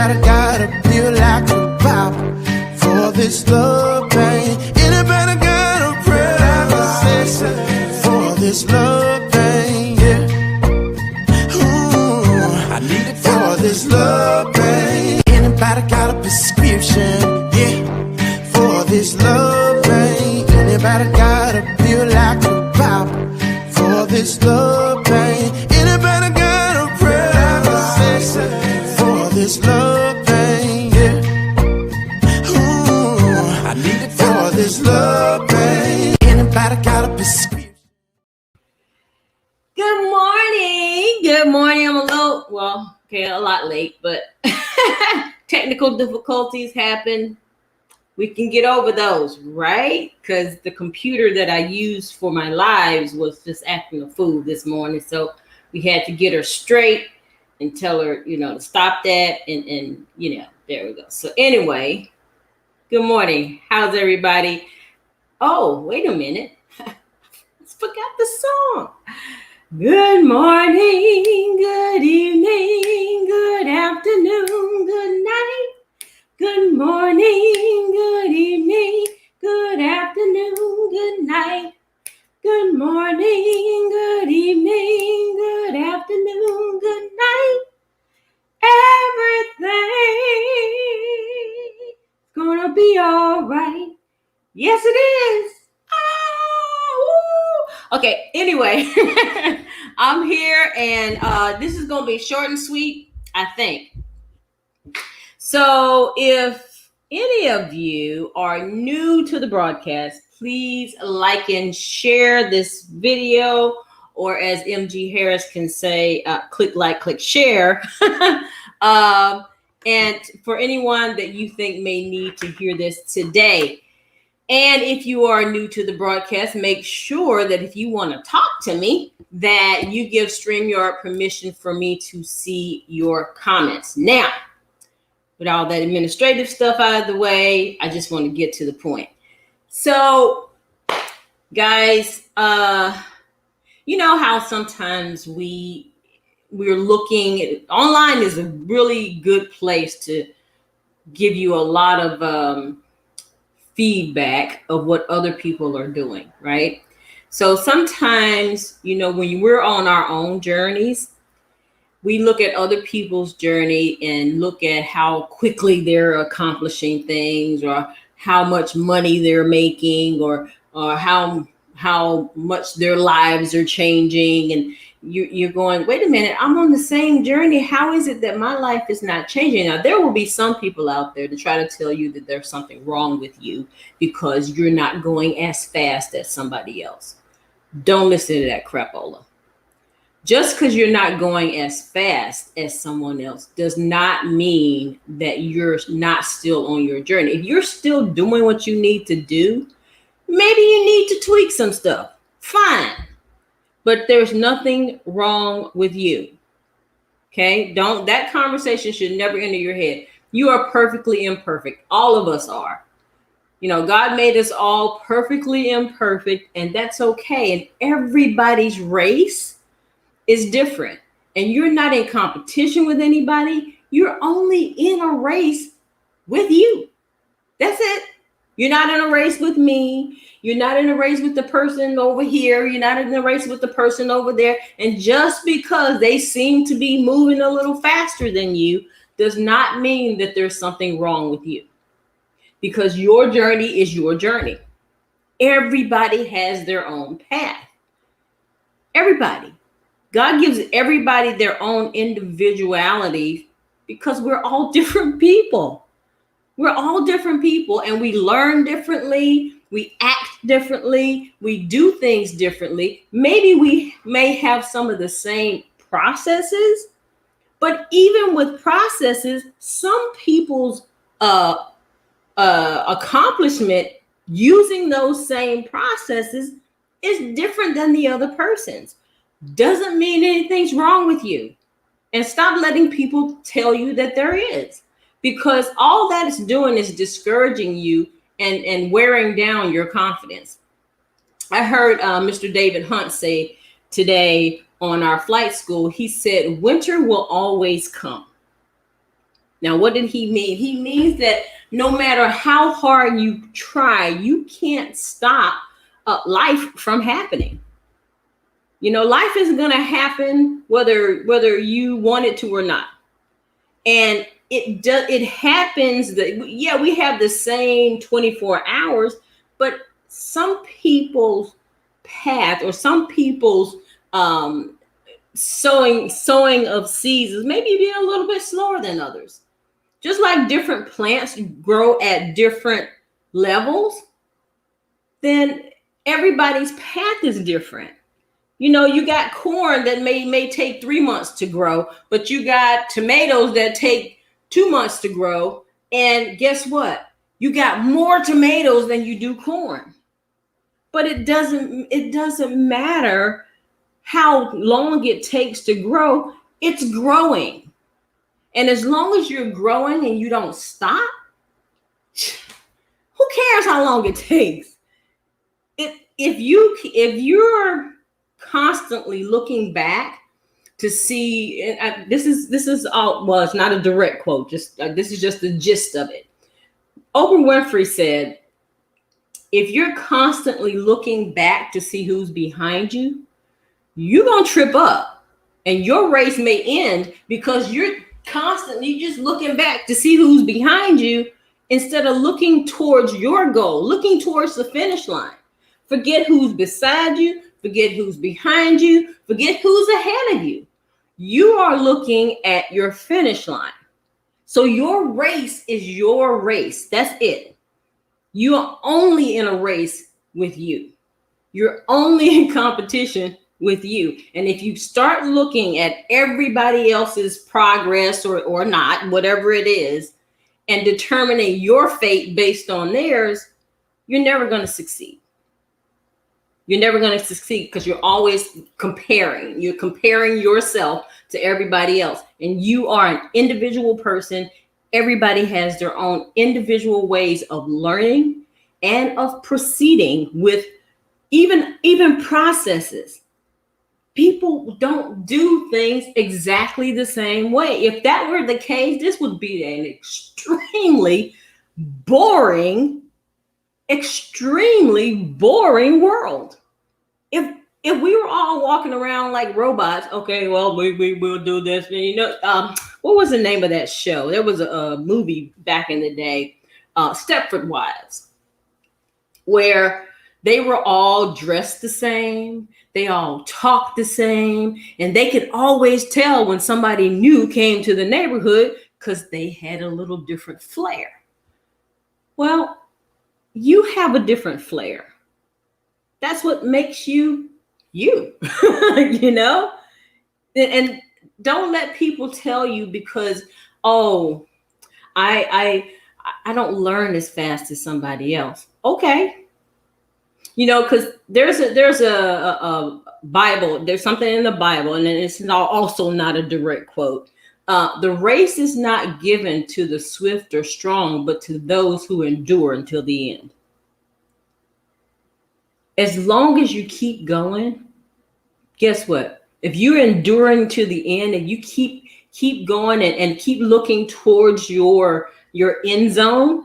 Anybody gotta feel like a Bible for this love pain? Anybody gotta pray like a sister for this love pain? Yeah. Ooh, I need it for this love pain. Anybody got a prescription? Yeah, for this love pain. Anybody gotta feel like a Bible for this love pain? Anybody gotta pray like a sister for this love pain? Yeah. Ooh, I need it for this love pain. Anybody got a prescription? Good morning. Good morning. I'm a lot late, but technical difficulties happen. We can get over those, right? Because the computer that I used for my lives was just acting a fool this morning. So we had to get her straight and tell her, to stop that. And there we go. So anyway, good morning. How's everybody? Oh, wait a minute. I forgot the song. Good morning, good evening, good afternoon, good night. Good morning, good evening, good afternoon, good night. Good morning, good evening, good afternoon, good night. Everything's gonna be all right. Yes, it is. Okay, anyway, I'm here and this is going to be short and sweet, I think. So if any of you are new to the broadcast, please like and share this video, or as MG Harris can say, click like, click share. And for anyone that you think may need to hear this today. And if you are new to the broadcast, make sure that if you want to talk to me, that you give StreamYard permission for me to see your comments. Now, with all that administrative stuff out of the way, I just want to get to the point. So, guys, you know how sometimes we're looking, online is a really good place to give you a lot of feedback of what other people are doing, right? So sometimes, when we're on our own journeys, we look at other people's journey and look at how quickly they're accomplishing things, or how much money they're making, or how much their lives are changing. And you're going, wait a minute, I'm on the same journey. How is it that my life is not changing? Now, there will be some people out there to try to tell you that there's something wrong with you because you're not going as fast as somebody else. Don't listen to that crapola. Just because you're not going as fast as someone else does not mean that you're not still on your journey. If you're still doing what you need to do, maybe you need to tweak some stuff. Fine. But there's nothing wrong with you. Okay? That conversation should never enter your head. You are perfectly imperfect. All of us are. God made us all perfectly imperfect, and that's okay. And everybody's race is different. And you're not in competition with anybody. You're only in a race with you. That's it. You're not in a race with me. You're not in a race with the person over here. You're not in a race with the person over there. And just because they seem to be moving a little faster than you does not mean that there's something wrong with you. Because your journey is your journey. Everybody has their own path. Everybody. God gives everybody their own individuality because we're all different people. We're all different people, and we learn differently. We act differently. We do things differently. Maybe we may have some of the same processes, but even with processes, some people's accomplishment using those same processes is different than the other person's. Doesn't mean anything's wrong with you. And stop letting people tell you that there is, because all that is doing is discouraging you and wearing down your confidence. I heard Mr. David Hunt say today on our flight school, he said, winter will always come. Now, what did he mean? He means that no matter how hard you try, you can't stop life from happening. You know, life is going to happen whether you want it to or not. And it happens that, yeah, we have the same 24 hours, but some people's path or some people's sowing of seeds is maybe being a little bit slower than others. Just like different plants grow at different levels, then everybody's path is different. You know, you got corn that may take 3 months to grow, but you got tomatoes that take 2 months to grow. And guess what? You got more tomatoes than you do corn. But it doesn't matter how long it takes to grow. It's growing. And as long as you're growing and you don't stop, who cares how long it takes? If you're constantly looking back to see, and this is all, well, it's not a direct quote, just this is just the gist of it. Oprah Winfrey said, if you're constantly looking back to see who's behind you, you're gonna trip up and your race may end because you're constantly just looking back to see who's behind you instead of looking towards your goal, looking towards the finish line. Forget who's beside you, forget who's behind you, forget who's ahead of you. You are looking at your finish line. So your race is your race. That's it. You are only in a race with you. You're only in competition with you. And if you start looking at everybody else's progress or not, whatever it is, and determining your fate based on theirs, you're never going to succeed. You're never going to succeed because you're always comparing. You're comparing yourself to everybody else. And you are an individual person. Everybody has their own individual ways of learning and of proceeding with even processes. People don't do things exactly the same way. If that were the case, this would be an extremely boring world. If we were all walking around like robots, okay, well, we will do this. And, you know, what was the name of that show? There was a movie back in the day, Stepford Wives, where they were all dressed the same. They all talked the same. And they could always tell when somebody new came to the neighborhood because they had a little different flair. Well, you have a different flair. That's what makes you, you know? And don't let people tell you because, oh, I don't learn as fast as somebody else. Okay. You know, because there's a Bible, there's something in the Bible, and it's also not a direct quote. The race is not given to the swift or strong, but to those who endure until the end. As long as you keep going, guess what? If you're enduring to the end and you keep going and keep looking towards your end zone,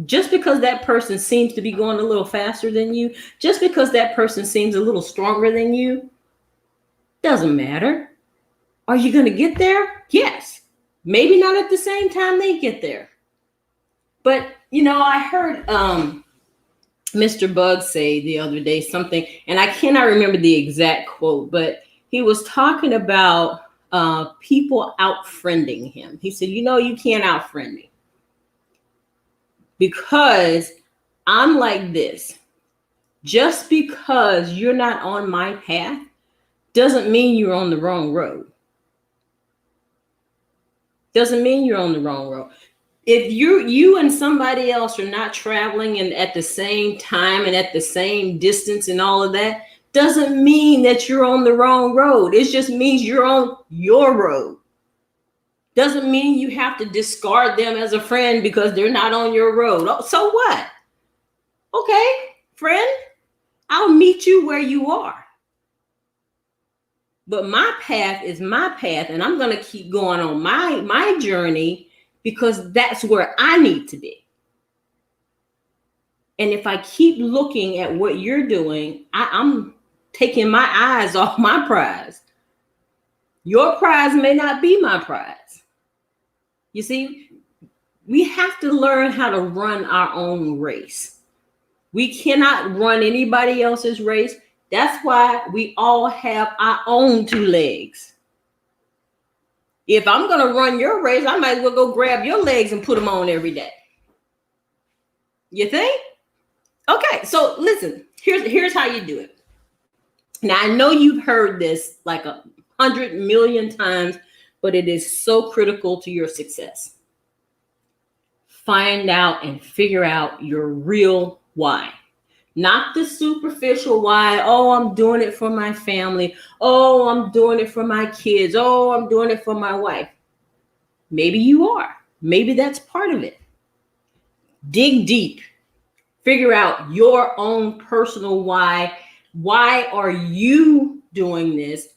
just because that person seems to be going a little faster than you, just because that person seems a little stronger than you, doesn't matter. Are you going to get there? Yes. Maybe not at the same time they get there. But, you know, I heard Mr. Bug say the other day something, and I cannot remember the exact quote, but he was talking about people outfriending him. He said, you know, you can't outfriend me because I'm like this. Just because you're not on my path doesn't mean you're on the wrong road. Doesn't mean you're on the wrong road. If you and somebody else are not traveling and at the same time and at the same distance and all of that, doesn't mean that you're on the wrong road. It just means you're on your road. Doesn't mean you have to discard them as a friend because they're not on your road. Oh, so what? Okay, friend, I'll meet you where you are. But my path is my path, and I'm going to keep going on my journey because that's where I need to be. And if I keep looking at what you're doing, I'm taking my eyes off my prize. Your prize may not be my prize. You see, we have to learn how to run our own race. We cannot run anybody else's race. That's why we all have our own two legs. If I'm going to run your race, I might as well go grab your legs and put them on every day. You think? Okay, so listen, here's how you do it. Now, I know you've heard this like 100 million times, but it is so critical to your success. Find out and figure out your real why. Not the superficial why. Oh, I'm doing it for my family. Oh, I'm doing it for my kids. Oh, I'm doing it for my wife. Maybe you are. Maybe that's part of it. Dig deep. Figure out your own personal why. Why are you doing this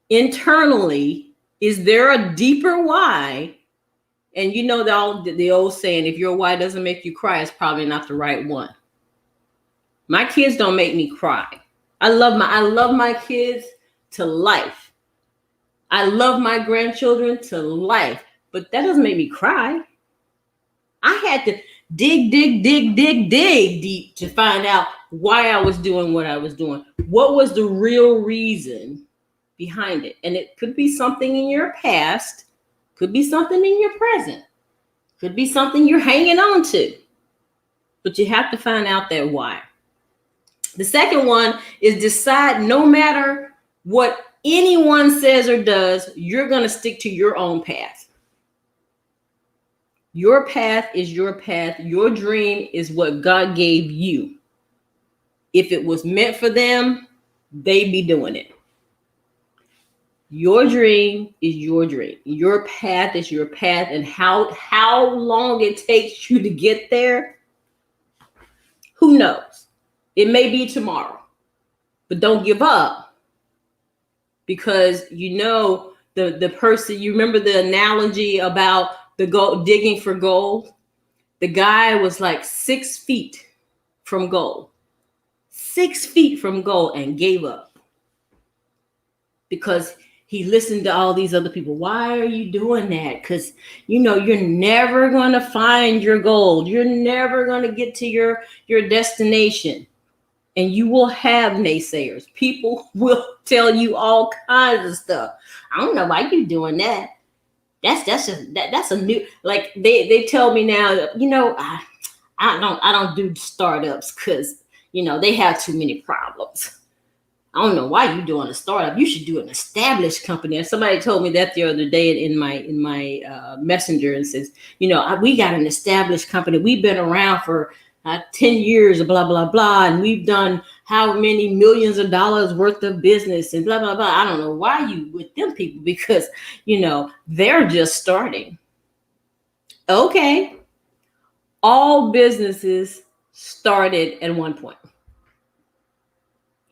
internally? Is there a deeper why? And you know the old saying, if your why doesn't make you cry, it's probably not the right one. My kids don't make me cry. I love my kids to life. I love my grandchildren to life, but that doesn't make me cry. I had to dig deep to find out why I was doing what I was doing. What was the real reason behind it? And it could be something in your past, could be something in your present, could be something you're hanging on to, but you have to find out that why. The second one is decide no matter what anyone says or does, you're going to stick to your own path. Your path is your path. Your dream is what God gave you. If it was meant for them, they'd be doing it. Your dream is your dream. Your path is your path. And how long it takes you to get there, who knows? It may be tomorrow, but don't give up, because you know the person, you remember the analogy about the gold, digging for gold? The guy was like 6 feet from gold, 6 feet from gold, and gave up because he listened to all these other people. Why are you doing that? Because you know you're never going to find your gold. You're never going to get to your destination. And you will have naysayers. People will tell you all kinds of stuff. I don't know why you're doing that. That's a new, like they tell me now, you know, I don't do startups because, you know, they have too many problems. I don't know why you're doing a startup. You should do an established company. And somebody told me that the other day in my messenger, and says, you know, we got an established company. We've been around for 10 years, blah, blah, blah. And we've done how many millions of dollars worth of business and blah, blah, blah. I don't know why you with them people, because, you know, they're just starting. Okay. All businesses started at one point.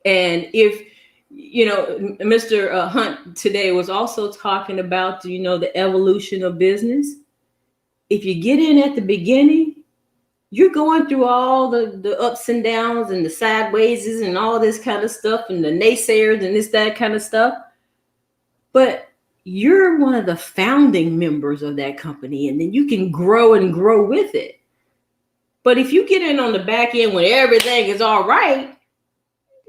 And if, you know, Mr. Hunt today was also talking about, you know, the evolution of business. If you get in at the beginning, you're going through all the ups and downs and the sideways and all this kind of stuff and the naysayers and that kind of stuff. But you're one of the founding members of that company, and then you can grow and grow with it. But if you get in on the back end when everything is all right,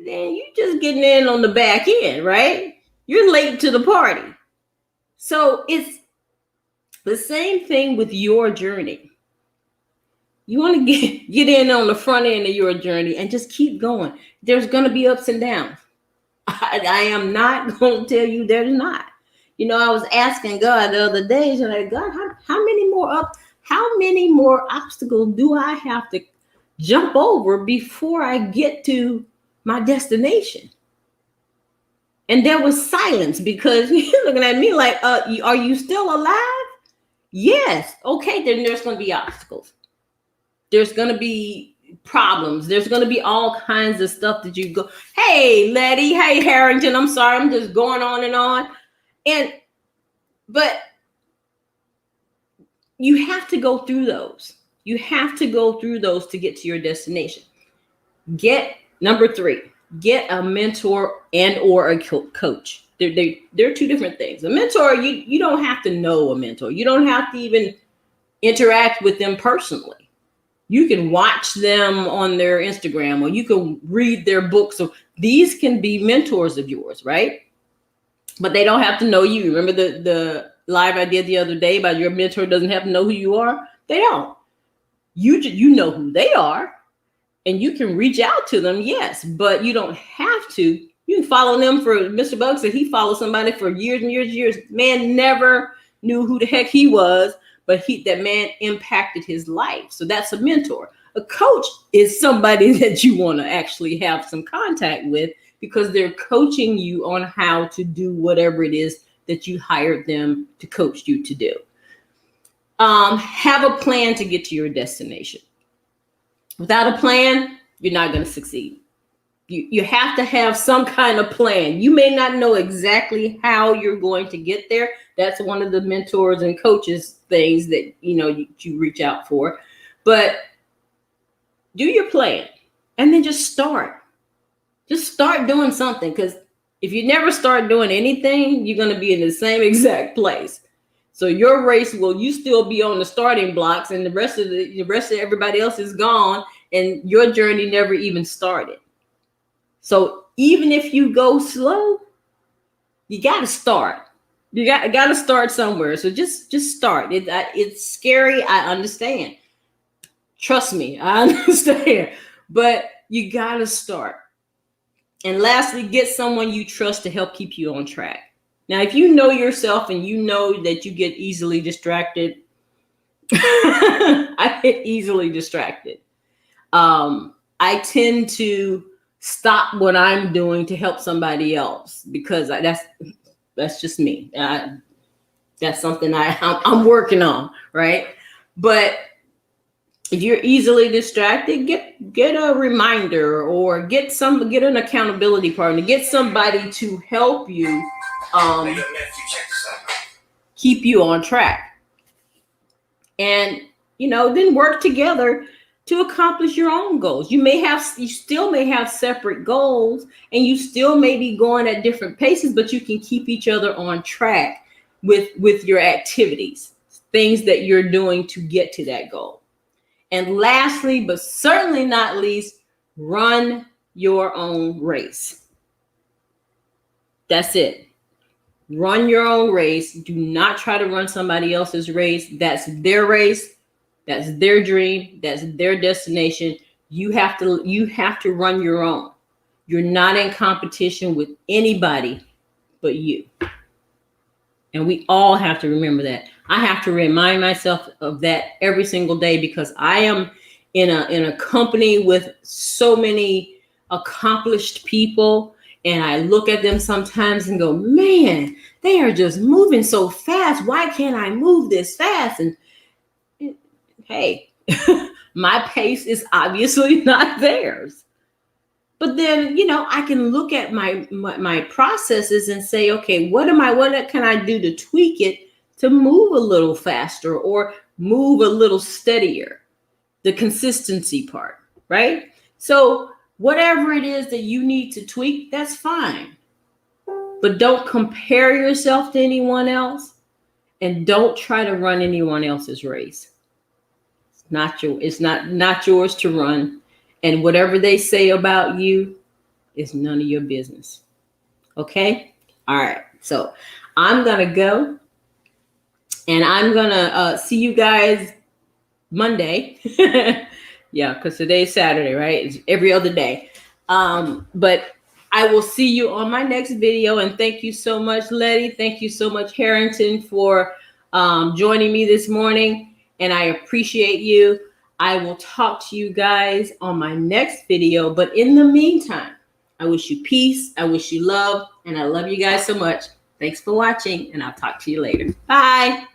then you're just getting in on the back end, right? You're late to the party. So it's the same thing with your journey. You want to get in on the front end of your journey and just keep going. There's going to be ups and downs. I am not going to tell you there's not. You know, I was asking God the other day, and like, God, how many more obstacles do I have to jump over before I get to my destination? And there was silence, because you're looking at me like, are you still alive? Yes. Okay, then there's going to be obstacles. There's going to be problems. There's going to be all kinds of stuff that you go, hey, Letty, hey, Harrington, I'm sorry, I'm just going on and on. But you have to go through those. You have to go through those to get to your destination. Number 3, get a mentor and or a coach. They're two different things. A mentor, you don't have to know a mentor. You don't have to even interact with them personally. You can watch them on their Instagram, or you can read their books. So these can be mentors of yours, right? But they don't have to know you. Remember the live I did the other day about your mentor doesn't have to know who you are? They don't. You know who they are, and you can reach out to them, yes, but you don't have to. You can follow them for Mr. Buck said he followed somebody for years and years and years. Man never knew who the heck he was, but that man impacted his life. So that's a mentor. A coach is somebody that you want to actually have some contact with because they're coaching you on how to do whatever it is that you hired them to coach you to do. Have a plan to get to your destination. Without a plan, you're not going to succeed. You have to have some kind of plan. You may not know exactly how you're going to get there. That's one of the mentors and coaches things that you reach out for. But do your plan and then just start. Just start doing something, because if you never start doing anything, you're going to be in the same exact place. So your race you still be on the starting blocks, and the rest of everybody else is gone, and your journey never even started. So even if you go slow, you got to start. You got to start somewhere. So just start. It's scary. I understand. Trust me, I understand. But you got to start. And lastly, get someone you trust to help keep you on track. Now, if you know yourself and you know that you get easily distracted, I get easily distracted. I tend to stop what I'm doing to help somebody else because that's just me. That's something I'm working on, right? But if you're easily distracted, get a reminder or get an accountability partner, get somebody to help you keep you on track. And then work together to accomplish your own goals. You still may have separate goals, and you still may be going at different paces, but you can keep each other on track with your activities, things that you're doing to get to that goal. And lastly, but certainly not least, run your own race. That's it. Run your own race. Do not try to run somebody else's race. That's their race. That's their dream. That's their destination. You have to run your own. You're not in competition with anybody but you. And we all have to remember that. I have to remind myself of that every single day, because I am in a company with so many accomplished people, and I look at them sometimes and go, man, they are just moving so fast. Why can't I move this fast? And hey, my pace is obviously not theirs. But then, I can look at my processes and say, okay, what can I do to tweak it to move a little faster or move a little steadier? The consistency part, right? So whatever it is that you need to tweak, that's fine. But don't compare yourself to anyone else, and don't try to run anyone else's race. It's not yours to run. And whatever they say about you is none of your business. Okay? All right. So I'm going to go, and I'm going to see you guys Monday. Yeah, because today's Saturday, right? It's every other day. But I will see you on my next video. And thank you so much, Letty. Thank you so much, Harrington, for joining me this morning. And I appreciate you. I will talk to you guys on my next video. But in the meantime, I wish you peace. I wish you love. And I love you guys so much. Thanks for watching. And I'll talk to you later. Bye.